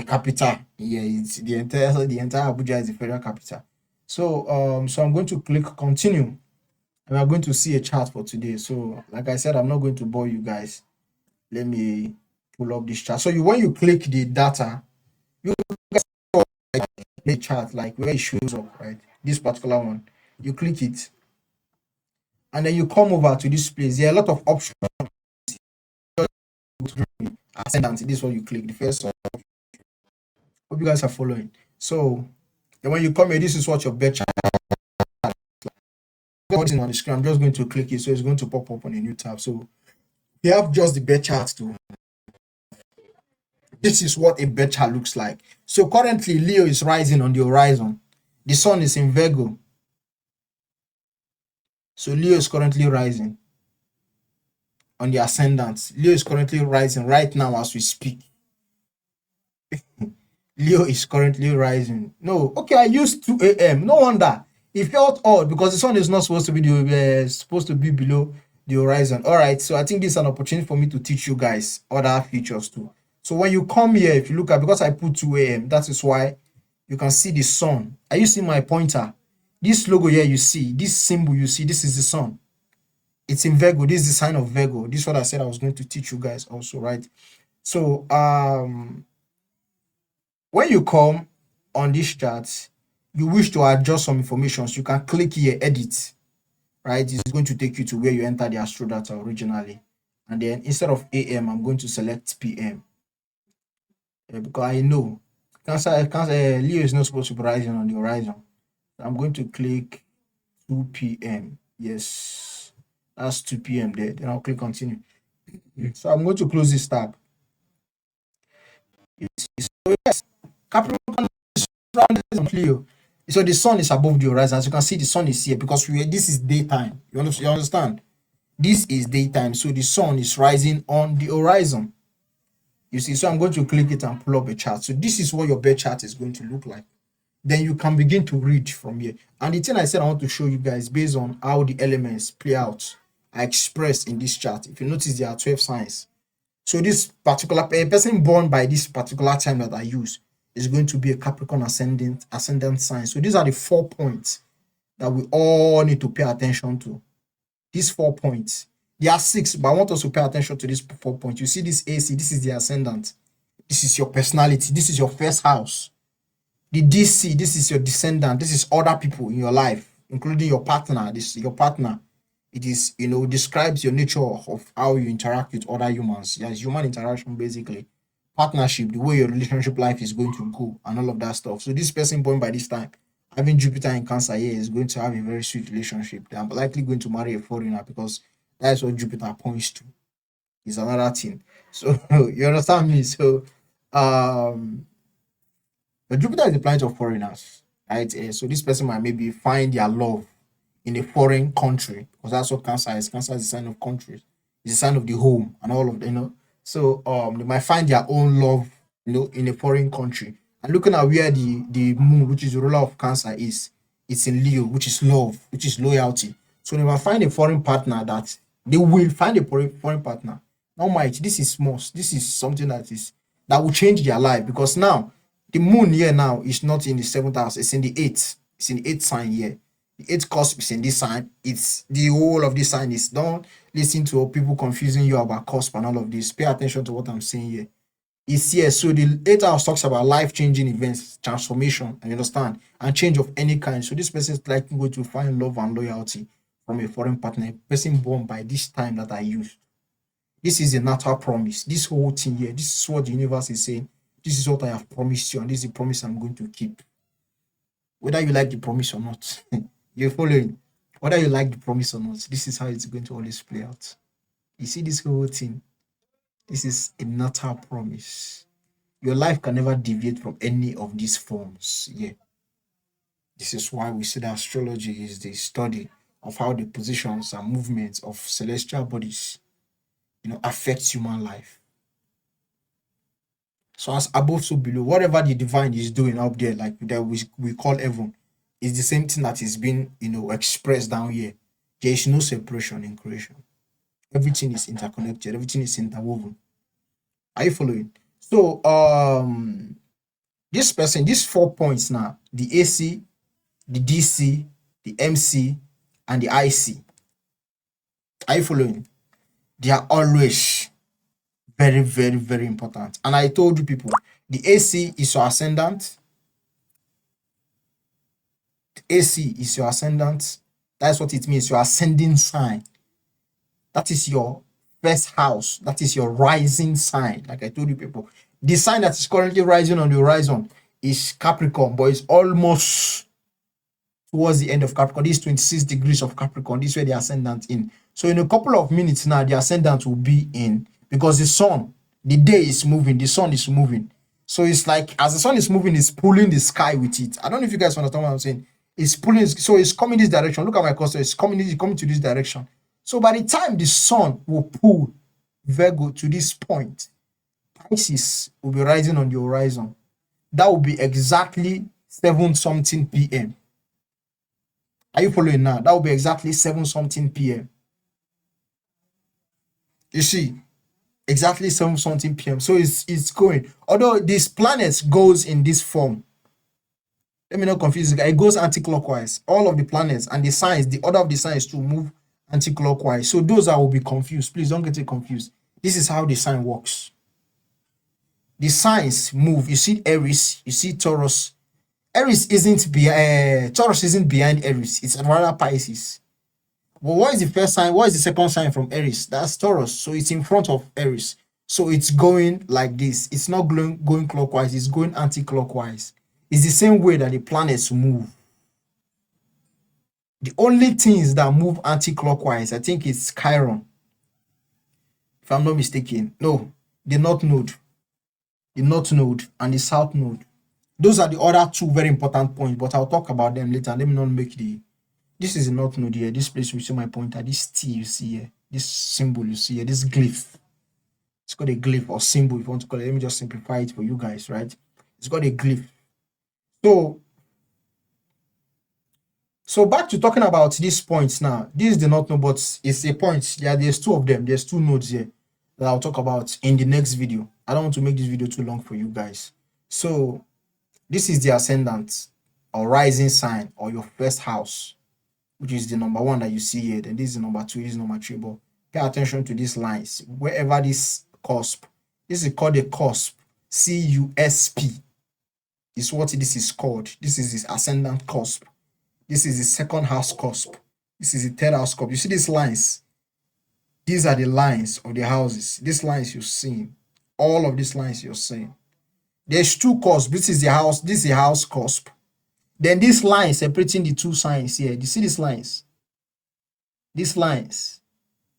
capital. Yeah, it's the entire Abuja is the federal capital. So I'm going to click continue. And we're going to see a chart for today. So, like I said, I'm not going to bore you guys. Let me pull up this chart. So, when you click the data, you guys saw like the chart, like where it shows up, right? This particular one. You click it, and then you come over to this place. There are a lot of options. Ascendant. This is what you click. The first one. Hope you guys are following. So, then when you come here, this is what your bet chart. On the screen, I'm just going to click it, so it's going to pop up on a new tab. So you have just the bet chart too. This is what a bet chart looks like. So currently, Leo is rising on the horizon. The sun is in Virgo. So Leo is currently rising on the ascendant. Leo is currently rising right now as we speak. Leo is currently rising. No, okay, I used 2 a.m. No wonder. It felt odd because the sun is not supposed to be supposed to be below the horizon. All right, so I think this is an opportunity for me to teach you guys other features too. So when you come here, if you look at, because I put 2 a.m., that is why you can see the sun. Are you seeing my pointer? This logo here you see, this symbol you see, this is the sun. It's in Virgo. This is the sign of Virgo. This is what I said I was going to teach you guys also, right? So when you come on this chart, you wish to adjust some information, so you can click here, edit, right? It's going to take you to where you enter the astro data originally. And then instead of AM, I'm going to select PM. Because I know Leo is not supposed to be rising on the horizon. I'm going to click 2 p.m. Yes, that's 2 p.m. there. Then I'll click continue. So I'm going to close this tab. So yes, Capricorn is surrounded on Leo. So the sun is above the horizon. As you can see, the sun is here because this is daytime. You understand? This is daytime. So the sun is rising on the horizon. You see, so I'm going to click it and pull up a chart. So this is what your birth chart is going to look like. Then you can begin to read from here. And the thing I said I want to show you guys based on how the elements play out are expressed in this chart. If you notice, there are 12 signs. So this particular person born by this particular time that I use is going to be a Capricorn ascendant sign. So these are the 4 points that we all need to pay attention to. These 4 points. There are 6, but I want us to pay attention to these 4 points. You see this AC, this is the ascendant. This is your personality. This is your first house. The DC, this is your descendant. This is other people in your life, including your partner. This is your partner. It is, describes your nature of how you interact with other humans. Yes, human interaction, basically. Partnership, the way your relationship life is going to go, and all of that stuff. So this person born by this time, having Jupiter in Cancer here, is going to have a very sweet relationship. They are likely going to marry a foreigner because that's what Jupiter points to. It's another thing. So you understand me? So but Jupiter is the planet of foreigners, right? So this person might maybe find their love in a foreign country, because that's what Cancer is. Cancer is a sign of countries. It's a sign of the home and all of them. So they might find their own love, in a foreign country. And looking at where the moon, which is the ruler of Cancer, is, it's in Leo, which is love, which is loyalty. So they might find a foreign partner that they will find a foreign partner. Now, this is most. This is something that will change their life, because now the moon here now is not in the 7th house, it's in the 8th. It's in the 8th sign here. The 8th cusp is in this sign. It's the whole of this sign is. Don't listen to people confusing you about cusp and all of this. Pay attention to what I'm saying here. It's here. So the 8th house talks about life-changing events, transformation, and you understand, and change of any kind. So this person is likely going to find love and loyalty from a foreign partner, a person born by this time that I used. This is a natal promise. This whole thing here, this is what the universe is saying. This is what I have promised you, and this is the promise I'm going to keep. Whether you like the promise or not, you're following. Whether you like the promise or not, this is how it's going to always play out. You see this whole thing? This is a natal promise. Your life can never deviate from any of these forms. Yeah. This is why we say that astrology is the study of how the positions and movements of celestial bodies, affects human life. So as above, so below. Whatever the divine is doing up there, like that we call heaven, is the same thing that is being, expressed down here. There is no separation in creation. Everything is interconnected. Everything is interwoven. Are you following? So this person, these 4 points now, the AC, the DC, the MC, and the IC. Are you following? They are always very, very, very important. And I told you people, the AC is your ascendant. The AC is your ascendant. That's what it means, your ascending sign. That is your first house. That is your rising sign. Like I told you people, the sign that is currently rising on the horizon is Capricorn, but it's almost towards the end of Capricorn. This is 26 degrees of Capricorn. This is where the ascendant in. So in a couple of minutes now, the ascendant will be in, because the sun, the day is moving, the sun is moving. So it's like as the sun is moving, it's pulling the sky with it. I don't know if you guys understand what I'm saying. It's pulling, so it's coming this direction. Look at my cursor, it's coming to this direction. So by the time the sun will pull Virgo to this point, Pisces will be rising on the horizon. That will be exactly 7 something p.m. Are you following now? That will be exactly 7 something p.m. You see, exactly 7 something p.m. So it's going. Although this planet goes in this form, let me not confuse you guys. It goes anti-clockwise. All of the planets and the signs, the order of the signs to move anti-clockwise. So those that will be confused, please don't get it confused. This is how the sign works. The signs move. You see Aries, you see Taurus. Aries isn't behind. Taurus isn't behind Aries. It's rather Pisces. But what is the first sign? What is the second sign from Aries? That's Taurus. So it's in front of Aries. So it's going like this. It's not going clockwise. It's going anti-clockwise. It's the same way that the planets move. The only things that move anti-clockwise, I think it's Chiron, if I'm not mistaken. No, the North Node. The North Node and the South Node. Those are the other two very important points, but I'll talk about them later. Let me not make the... This is the North Node here. This place you see my pointer. This T you see here. This symbol you see here. This glyph. It's got a glyph or symbol if you want to call it. Let me just simplify it for you guys, right? It's got a glyph. So back to talking about these points now. This is the North Node, but it's a point. Yeah, there's two of them. There's two nodes here that I'll talk about in the next video. I don't want to make this video too long for you guys. So this is the ascendant or rising sign or your first house, which is the number 1 that you see here. Then this is the number 2, this is number 3. But pay attention to these lines. Wherever this cusp, this is called a cusp, C-U-S-P. Is what this is called. This is this ascendant cusp. This is the second house cusp. This is the third house cusp. You see these lines? These are the lines of the houses. These lines you're seeing. All of these lines you're seeing. There's two cusps. This is the house. This is the house cusp. Then these lines separating the two signs here. Do you see these lines? These lines.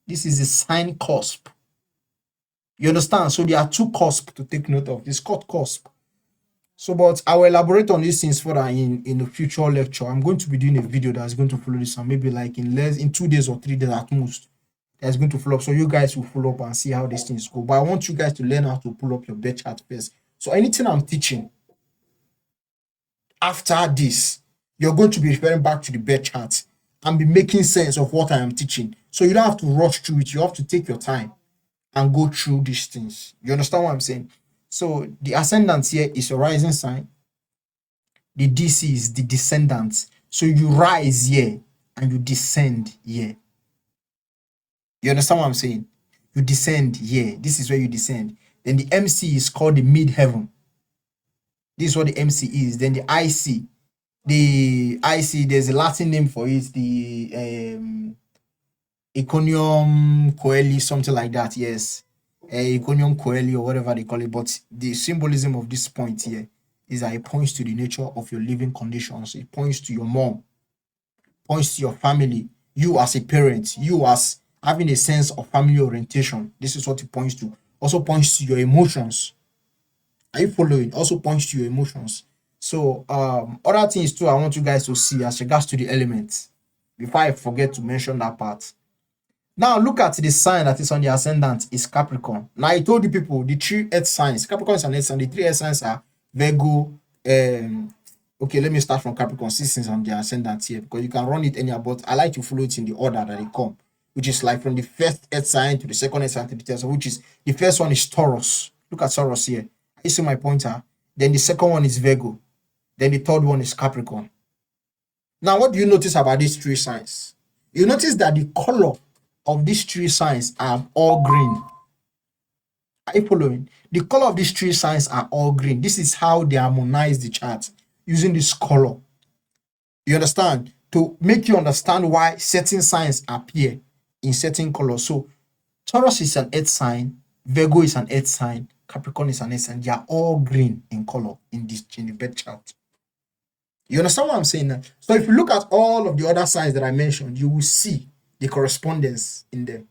This is the sign cusp. You understand? So there are two cusps to take note of. It's called cusp. So, but I will elaborate on these things further in a future lecture. I'm going to be doing a video that's going to follow this, and maybe like in 2 days or 3 days at most, that's going to follow up. So you guys will follow up and see how these things go. But I want you guys to learn how to pull up your birth chart first. So anything I'm teaching after this, you're going to be referring back to the birth chart and be making sense of what I am teaching. So you don't have to rush through it. You have to take your time and go through these things. You understand what I'm saying? So the ascendant here is a rising sign. The DC is the descendant. So you rise here and you descend here. You understand what I'm saying? You descend here. This is where you descend. Then the MC is called the mid-heaven. This is what the MC is. Then the IC. The IC, there's a Latin name for it. The Iconium Coeli, something like that. Yes. Iconium Coeli or whatever they call it. But the symbolism of this point here is that it points to the nature of your living conditions. It points to your mom. Points to your family. You as a parent. You as having a sense of family orientation. This is what it points to. Also points to your emotions. Are you following? Also points to your emotions. So other things too I want you guys to see as regards to the elements before I forget to mention that part. Now look at the sign that is on the ascendant is Capricorn. Now I told you people the 3 earth signs. Capricorn is an earth sign. The 3 earth signs are Virgo. Okay, let me start from Capricorn. Since on the ascendant here, because you can run it anyhow, but I like to follow it in the order that they come, which is like from the first earth sign to the second earth sign to the third sign, which is the first one is Taurus. Look at Taurus here. You see my pointer? Then the second one is Virgo. Then the third one is Capricorn. Now, what do you notice about these 3 signs? You notice that the color of these 3 signs are all green. Are you following? The color of these 3 signs are all green. This is how they harmonize the chart using this color. You understand? To make you understand why certain signs appear in certain colors. So, Taurus is an earth sign. Virgo is an earth sign. Capricorn is an earth sign. They are all green in color in the birth chart. You understand what I'm saying now? So if you look at all of the other signs that I mentioned, you will see the correspondence in them.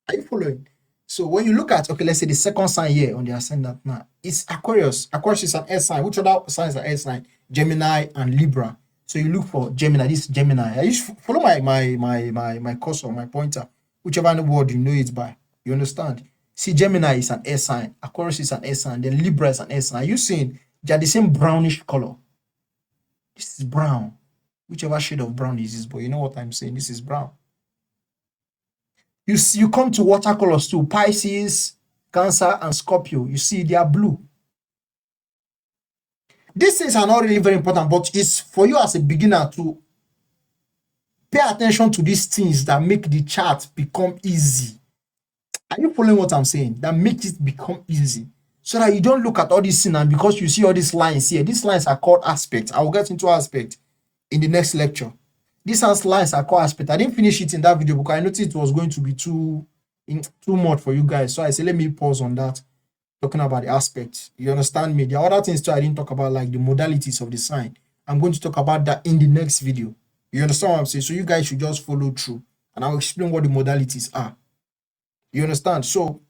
Are you following? So when you look at, okay, let's say the second sign here on the ascendant now, it's Aquarius. Aquarius is an earth sign. Which other signs are earth sign? Gemini and Libra. So you look for Gemini. This is Gemini. I used to follow my cursor, my pointer, whichever word you know it by. You understand? See, Gemini is an earth sign. Aquarius is an earth sign. Then Libra is an earth sign. Are you seeing? They are the same brownish color. This is brown. whichever shade of brown is this, but you know what I'm saying. This is brown. You see, you come to watercolors too. Pisces, Cancer, and Scorpio. You see, they are blue. These things are not really very important, but it's for you as a beginner to pay attention to these things that make the chart become easy. Are you following what I'm saying? That makes it become easy. So that you don't look at all these things and because you see all these lines here, these lines are called aspects. I will get into aspect in the next lecture. These lines are called aspect. I didn't finish it in that video because I noticed it was going to be too much for you guys. So I said, let me pause on that, talking about the aspects. You understand me? There are other things too I didn't talk about, like the modalities of the sign. I'm going to talk about that in the next video. You understand what I'm saying? So you guys should just follow through and I'll explain what the modalities are. You understand? So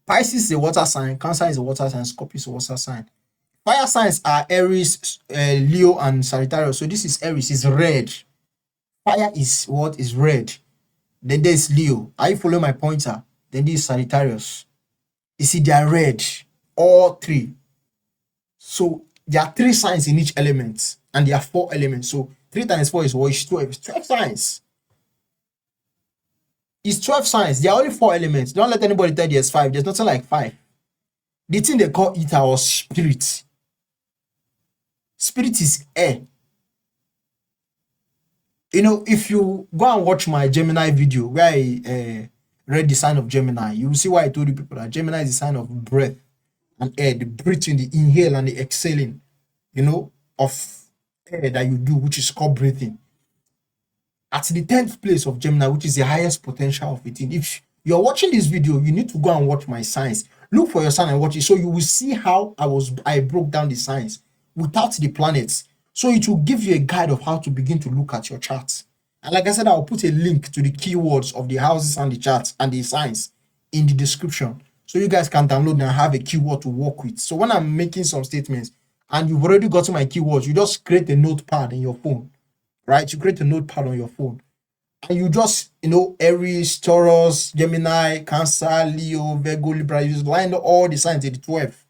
Pisces is a water sign, Cancer is a water sign, Scorpio is a water sign. Fire signs are Aries, Leo, and Sagittarius. So this is Aries, is red. Fire is what? Is red. Then there's Leo. Are you following my pointer? Then this is Sagittarius. You see, they are red. All three. So there are 3 signs in each element, and there are 4 elements. So 3 times 4 is what? Is 12. It's 12 signs. It's 12 signs. There are only 4 elements. Don't let anybody tell you there's 5. There's nothing like 5. The thing they call ether or spirit. Spirit is air. You know, if you go and watch my Gemini video where I read the sign of Gemini, you will see why I told you people that Gemini is a sign of breath and air, the breathing, the inhale and the exhaling, you know, of air that you do, which is called breathing. At the 10th place of Gemini, which is the highest potential of it. If you're watching this video, you need to go and watch my signs. Look for your sign and watch it. So you will see how I broke down the signs without the planets. So it will give you a guide of how to begin to look at your charts. And like I said, I'll put a link to the keywords of the houses and the charts and the signs in the description. So you guys can download and have a keyword to work with. So when I'm making some statements and you've already gotten my keywords, you just create a notepad in your phone, right? You create a notepad on your phone. And you just, you know, Aries, Taurus, Gemini, Cancer, Leo, Virgo, Libra, you just line up all the signs in the 12.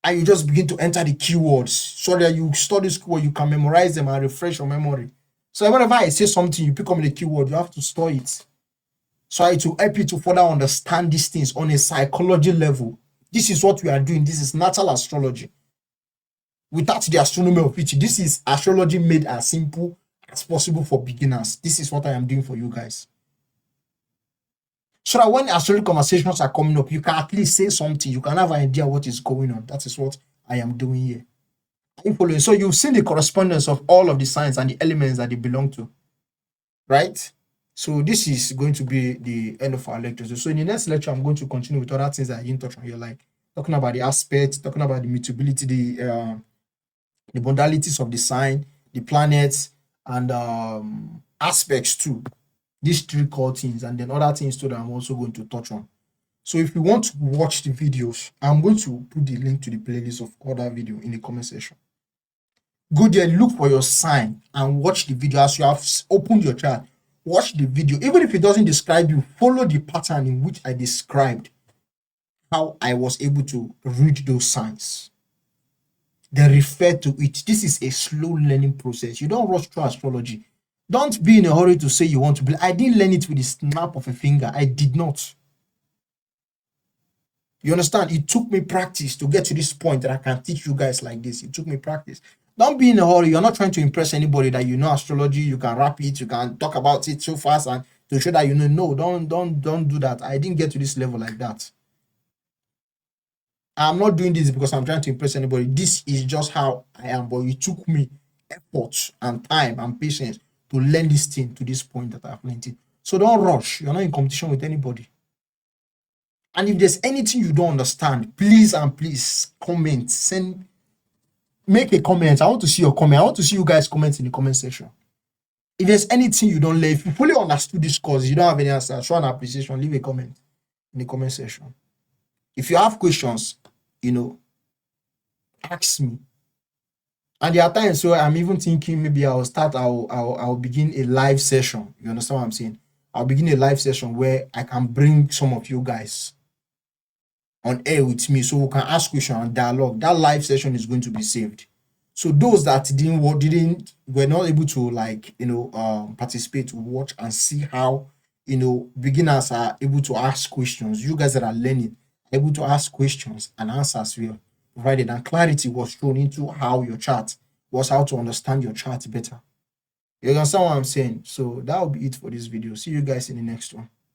And you just begin to enter the keywords so that you study this keyword, you can memorize them and refresh your memory. So whenever I say something, you pick up the keyword, you have to store it. So it will help you to further understand these things on a psychology level. This is what we are doing. This is natural astrology. Without the astronomy of it, this is astrology made as simple as possible for beginners. This is what I am doing for you guys. So that when astrology conversations are coming up, you can at least say something. You can have an idea what is going on. That is what I am doing here. Are you following? So you've seen the correspondence of all of the signs and the elements that they belong to, right? So this is going to be the end of our lecture. So in the next lecture, I'm going to continue with other things that I didn't touch on here, like talking about the aspects, talking about the mutability, the modalities of the sign, the planets, and aspects too. These 3 core things, and then other things too that I'm also going to touch on. So if you want to watch the videos, I'm going to put the link to the playlist of other video in the comment section. Go there, look for your sign and watch the video. As you have opened your chart, watch the video. Even if it doesn't describe you, follow the pattern in which I described how I was able to read those signs. Then refer to it. This is a slow learning process. You don't rush through astrology. Don't be in a hurry to say you want to believe. I didn't learn it with the snap of a finger. I did not. You understand? It took me practice to get to this point that I can teach you guys like this. It took me practice. Don't be in a hurry. You're not trying to impress anybody that you know astrology, you can rap it, you can talk about it so fast and to show that you know. No, don't do that. I didn't get to this level like that. I'm not doing this because I'm trying to impress anybody. This is just how I am. But it took me effort and time and patience to learn this thing to this point that I've learned it. So don't rush. You're not in competition with anybody. And if there's anything you don't understand, please and please comment. Make a comment. I want to see your comment. I want to see you guys comment in the comment section. If there's anything you don't learn, if you fully understood this course, you don't have any answer, show an appreciation, leave a comment in the comment section. If you have questions, you know, ask me. And there are times where I'm even thinking maybe I'll begin a live session. You understand what I'm saying? I'll begin a live session where I can bring some of you guys on air with me so we can ask questions and dialogue. That live session is going to be saved. So those that didn't were not able to, like, participate, watch and see how, beginners are able to ask questions. You guys that are learning able to ask questions and answers were provided, and clarity was thrown into how your chart was, how to understand your chart better. You understand what I'm saying? So that will be it for this video. See you guys in the next one.